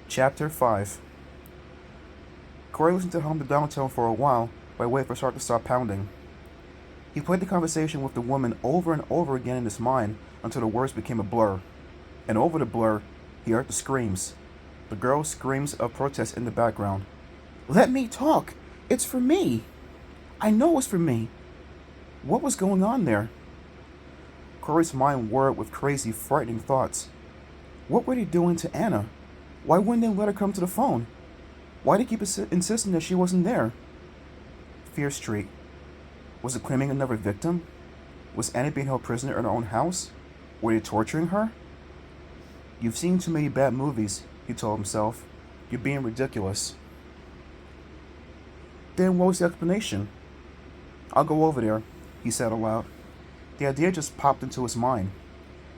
Chapter 5. Corey listened to hum the dial tone for a while while waiting for his heart to stop pounding. He played the conversation with the woman over and over again in his mind until the words became a blur. And over the blur, he heard the screams. The girl's screams of protest in the background. Let me talk! It's for me! I know it's for me! What was going on there? Corey's mind whirled with crazy, frightening thoughts. What were they doing to Anna? Why wouldn't they let her come to the phone? Why did they keep insisting that she wasn't there? Fear Street. Was it claiming another victim? Was Anna being held prisoner in her own house? Were they torturing her? You've seen too many bad movies, he told himself. You're being ridiculous. Then what was the explanation? I'll go over there, he said aloud. The idea just popped into his mind.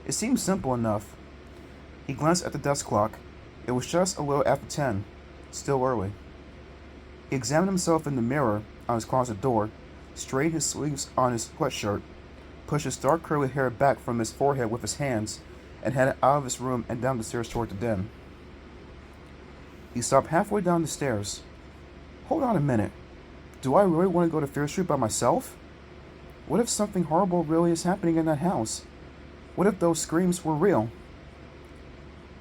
It seemed simple enough. He glanced at the desk clock. It was just a little after 10, still early. He examined himself in the mirror on his closet door, straightened his sleeves on his sweatshirt, pushed his dark curly hair back from his forehead with his hands, and headed out of his room and down the stairs toward the den. He stopped halfway down the stairs. Hold on a minute. Do I really want to go to Fear Street by myself? What if something horrible really is happening in that house? What if those screams were real?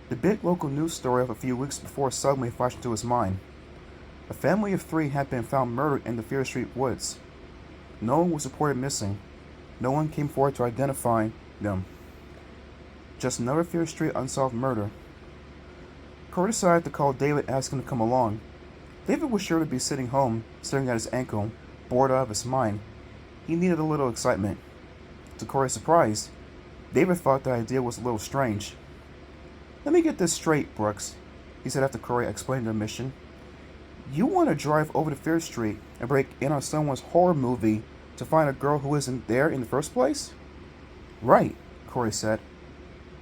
The big local news story of a few weeks before suddenly flashed into his mind. A family of 3 had been found murdered in the Fear Street woods. No one was reported missing. No one came forward to identify them. Just another Fear Street unsolved murder. Corey decided to call David and ask him to come along. David was sure to be sitting home, staring at his ankle, bored out of his mind. He needed a little excitement. To Corey's surprise, David thought the idea was a little strange. Let me get this straight, Brooks, he said after Corey explained their mission. You want to drive over to Fear Street and break in on someone's horror movie to find a girl who isn't there in the first place? Right, Corey said.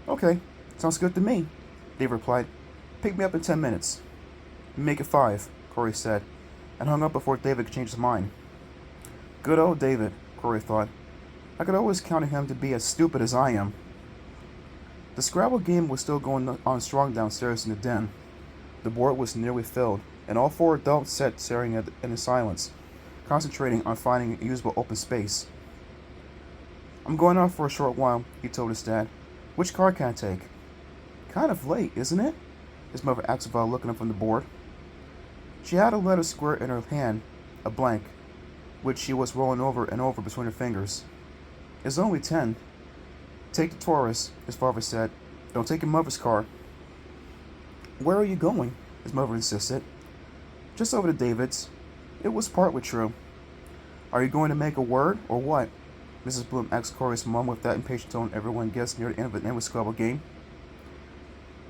Okay, sounds good to me, Dave replied. Pick me up in 10 minutes. Make it 5, Corey said, and hung up before David could change his mind. Good old David, Corey thought. I could always count on him to be as stupid as I am. The Scrabble game was still going on strong downstairs in the den. The board was nearly filled, and all 4 adults sat staring at it in silence, concentrating on finding a usable open space. I'm going out for a short while, he told his dad. Which card can I take? Kind of late, isn't it? His mother asked while looking up from the board. She had a letter square in her hand, a blank, which she was rolling over and over between her fingers. It's only 10. Take the Taurus, his father said. Don't take your mother's car. Where are you going? His mother insisted. Just over to David's. It was partly true. Are you going to make a word, or what? Mrs. Bloom asked Corey's mom with that impatient tone everyone gets near the end of an endless Scrabble game.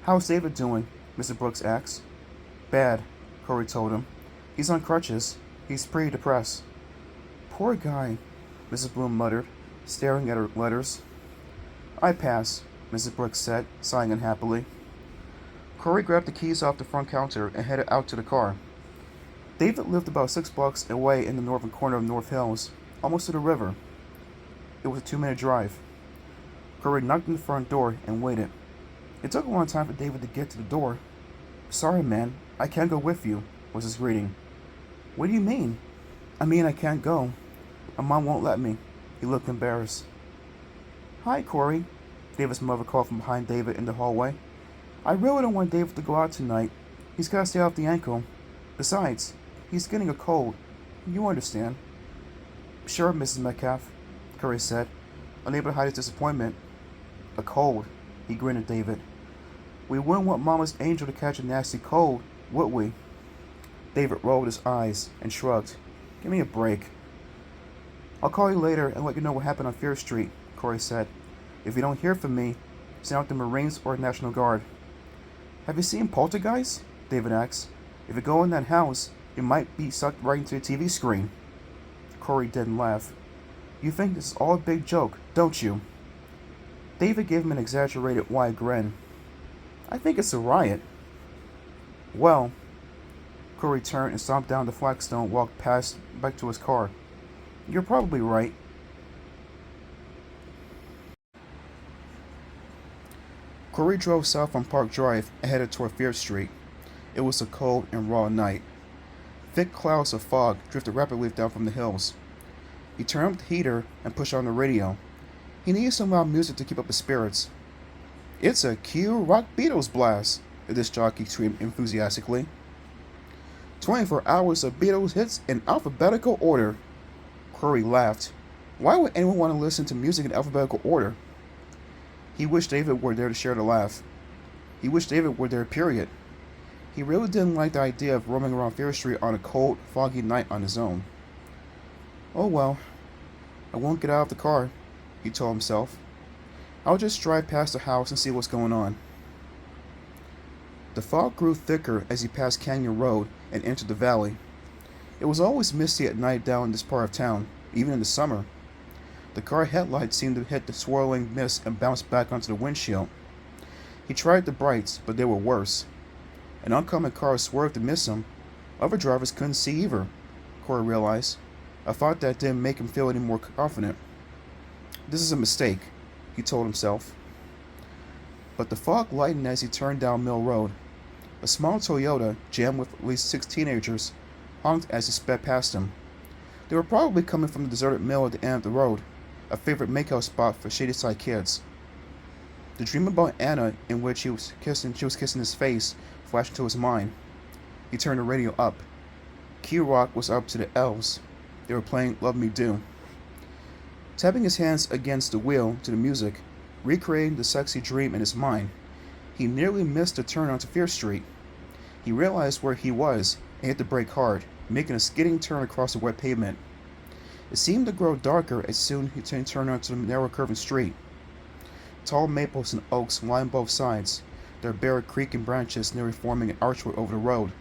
How's David doing? Mr. Brooks asked. Bad, Corey told him. He's on crutches. He's pretty depressed. Poor guy, Mrs. Bloom muttered, staring at her letters. I pass, Mrs. Brooks said, sighing unhappily. Corey grabbed the keys off the front counter and headed out to the car. David lived about 6 blocks away in the northern corner of North Hills, almost to the river. It was a 2-minute drive. Corey knocked on the front door and waited. It took a long time for David to get to the door. Sorry, man, I can't go with you, was his greeting. What do you mean? I mean I can't go. My mom won't let me. He looked embarrassed. Hi, Corey, David's mother called from behind David in the hallway. I really don't want David to go out tonight. He's got to stay off the ankle. Besides, he's getting a cold. You understand. Sure, Mrs. Metcalf, Corey said, unable to hide his disappointment. A cold, he grinned at David. We wouldn't want Mama's angel to catch a nasty cold, would we? David rolled his eyes and shrugged. Give me a break. I'll call you later and let you know what happened on Fear Street, Corey said. If you don't hear from me, send out the Marines or National Guard. Have you seen Poltergeist? David asked. If you go in that house, you might be sucked right into a TV screen. Corey didn't laugh. You think this is all a big joke, don't you? David gave him an exaggerated wide grin. I think it's a riot. Well, Corey turned and stomped down the flagstone and walked past back to his car. You're probably right. Corey drove south on Park Drive and headed toward Fear Street. It was a cold and raw night. Thick clouds of fog drifted rapidly down from the hills. He turned up the heater and pushed on the radio. He needed some loud music to keep up his spirits. "It's a Q Rock Beatles blast!" the disc jockey screamed enthusiastically. 24 hours of Beatles hits in alphabetical order. Corey laughed. Why would anyone want to listen to music in alphabetical order? He wished David were there to share the laugh. He wished David were there, period. He really didn't like the idea of roaming around Fear Street on a cold, foggy night on his own. Oh well, I won't get out of the car, he told himself. I'll just drive past the house and see what's going on. The fog grew thicker as he passed Canyon Road and entered the valley. It was always misty at night down in this part of town, even in the summer. The car headlights seemed to hit the swirling mist and bounce back onto the windshield. He tried the brights, but they were worse. An oncoming car swerved to miss him. Other drivers couldn't see either, Corey realized. A thought that didn't make him feel any more confident. This is a mistake, he told himself. But the fog lightened as he turned down Mill Road. A small Toyota, jammed with at least 6 teenagers, honked as he sped past him. They were probably coming from the deserted mill at the end of the road, a favorite makeout spot for Shadyside kids. The dream about Anna, in which she was kissing his face, flashed into his mind. He turned the radio up. Q Rock was up to the elves. They were playing Love Me Do. Tapping his hands against the wheel to the music, recreating the sexy dream in his mind, he nearly missed the turn onto Fear Street. He realized where he was and hit the brake hard, making a skidding turn across the wet pavement. It seemed to grow darker as soon as he turned onto the narrow curving street. Tall maples and oaks lined both sides, their bare creaking branches nearly forming an archway over the road.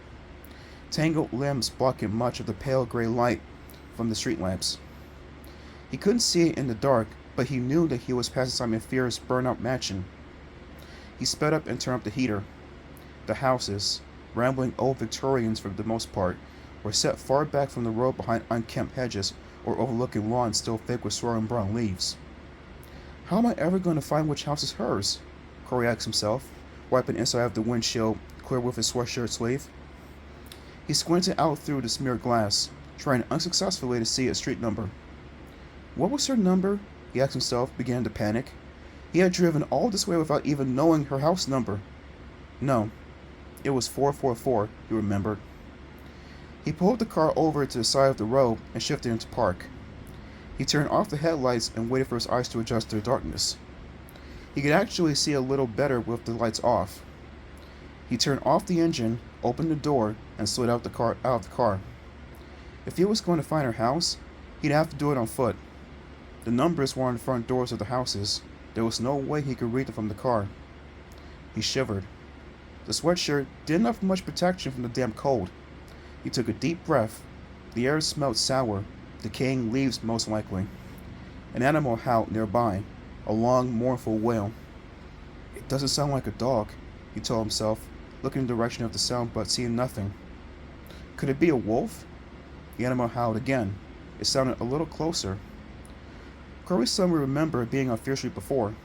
Tangled limbs blocking much of the pale gray light from the street lamps. He couldn't see it in the dark, but he knew that he was passing Simon Fear's burnout mansion. He sped up and turned up the heater. The houses, rambling old Victorians for the most part, were set far back from the road behind unkempt hedges or overlooking lawns still thick with swirling brown leaves. How am I ever going to find which house is hers? Corey asked himself, wiping inside of the windshield clear with his sweatshirt sleeve. He squinted out through the smeared glass, trying unsuccessfully to see a street number. What was her number? He asked himself, beginning to panic. He had driven all this way without even knowing her house number. No, it was 444, he remembered. He pulled the car over to the side of the road and shifted into park. He turned off the headlights and waited for his eyes to adjust to the darkness. He could actually see a little better with the lights off. He turned off the engine, opened the door, and slid out of the car. If he was going to find her house, he'd have to do it on foot. The numbers were on the front doors of the houses. There was no way he could read them from the car. He shivered. The sweatshirt didn't offer much protection from the damp cold. He took a deep breath. The air smelled sour, decaying leaves most likely. An animal howled nearby, a long, mournful wail. It doesn't sound like a dog, he told himself, looking in the direction of the sound but seeing nothing. Could it be a wolf? The animal howled again. It sounded a little closer. Corey suddenly remembered being on Fear Street before.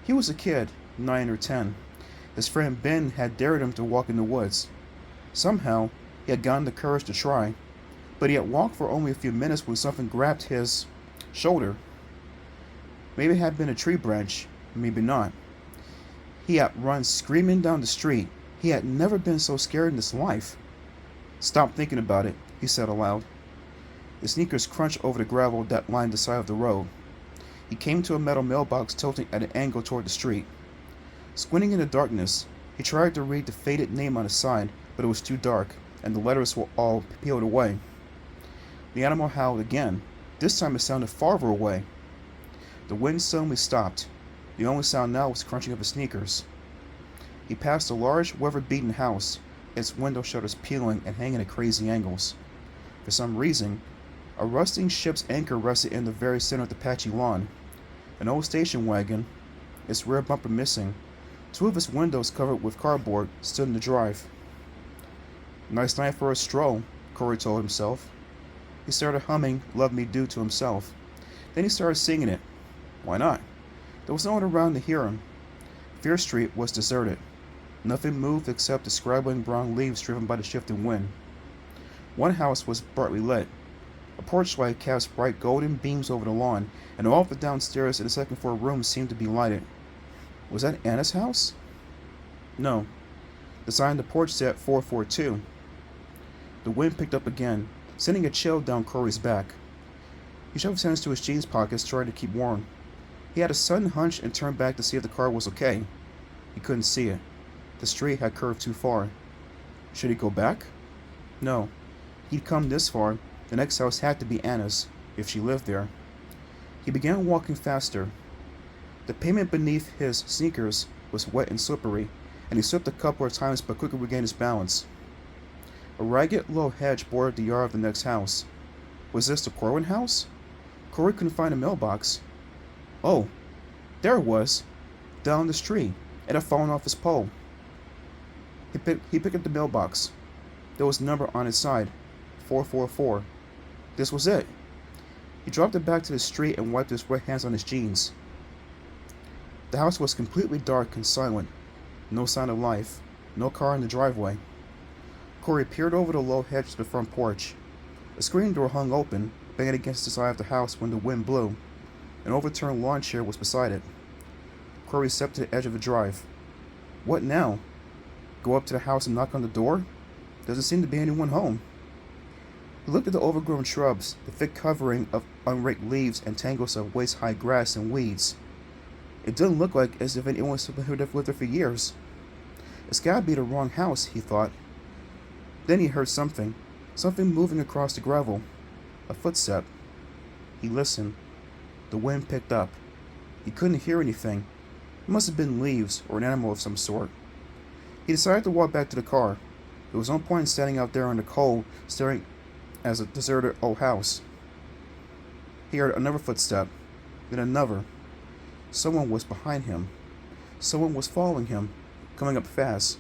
He was a kid, 9 or 10. His friend Ben had dared him to walk in the woods. Somehow, he had gotten the courage to try, but he had walked for only a few minutes when something grabbed his shoulder. Maybe it had been a tree branch, maybe not. He had run screaming down the street. He had never been so scared in his life. Stop thinking about it, he said aloud. His sneakers crunched over the gravel that lined the side of the road. He came to a metal mailbox tilting at an angle toward the street. Squinting in the darkness, he tried to read the faded name on the side, but it was too dark, and the letters were all peeled away. The animal howled again. This time it sounded farther away. The wind suddenly stopped. The only sound now was the crunching of his sneakers. He passed a large, weather-beaten house, its window shutters peeling and hanging at crazy angles. For some reason, a rusting ship's anchor rested in the very center of the patchy lawn. An old station wagon, its rear bumper missing, two of its windows covered with cardboard, stood in the drive. Nice night for a stroll, Corey told himself. He started humming Love Me Do to himself. Then he started singing it. Why not? There was no one around to hear him. Fear Street was deserted. Nothing moved except the scrabbling brown leaves driven by the shifting wind. One house was brightly lit. A porch light cast bright golden beams over the lawn, and all of the downstairs and the second floor rooms seemed to be lighted. Was that Anna's house? No. The sign on the porch said 442. The wind picked up again, sending a chill down Corey's back. He shoved his hands to his jeans pockets, trying to keep warm. He had a sudden hunch and turned back to see if the car was okay. He couldn't see it. The street had curved too far. Should he go back? No. He'd come this far. The next house had to be Anna's, if she lived there. He began walking faster. The pavement beneath his sneakers was wet and slippery, and he slipped a couple of times but quickly regained his balance. A ragged low hedge bordered the yard of the next house. Was this the Corwin house? Corey couldn't find a mailbox. Oh, there it was, down the street. It had fallen off his pole. He picked up the mailbox. There was a number on its side, 444. This was it. He dropped it back to the street and wiped his wet hands on his jeans. The house was completely dark and silent. No sign of life. No car in the driveway. Corey peered over the low hedge to the front porch. A screen door hung open, banging against the side of the house when the wind blew. An overturned lawn chair was beside it. Corey stepped to the edge of the drive. What now? Go up to the house and knock on the door? Doesn't seem to be anyone home. He looked at the overgrown shrubs, the thick covering of unraked leaves and tangles of waist-high grass and weeds. It didn't look like as if anyone had lived there for years. It's gotta be the wrong house, he thought. Then he heard something moving across the gravel. A footstep. He listened. The wind picked up. He couldn't hear anything. It must have been leaves or an animal of some sort. He decided to walk back to the car. There was no point in standing out there in the cold, staring at a deserted old house. He heard another footstep, then another. Someone was behind him. Someone was following him, coming up fast.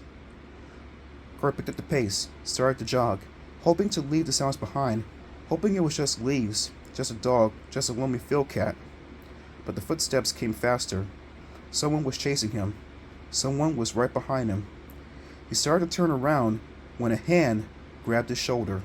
Corey picked up the pace, started to jog, hoping to leave the sounds behind, hoping it was just leaves, just a dog, just a lonely field cat. But the footsteps came faster. Someone was chasing him. Someone was right behind him. He started to turn around when a hand grabbed his shoulder.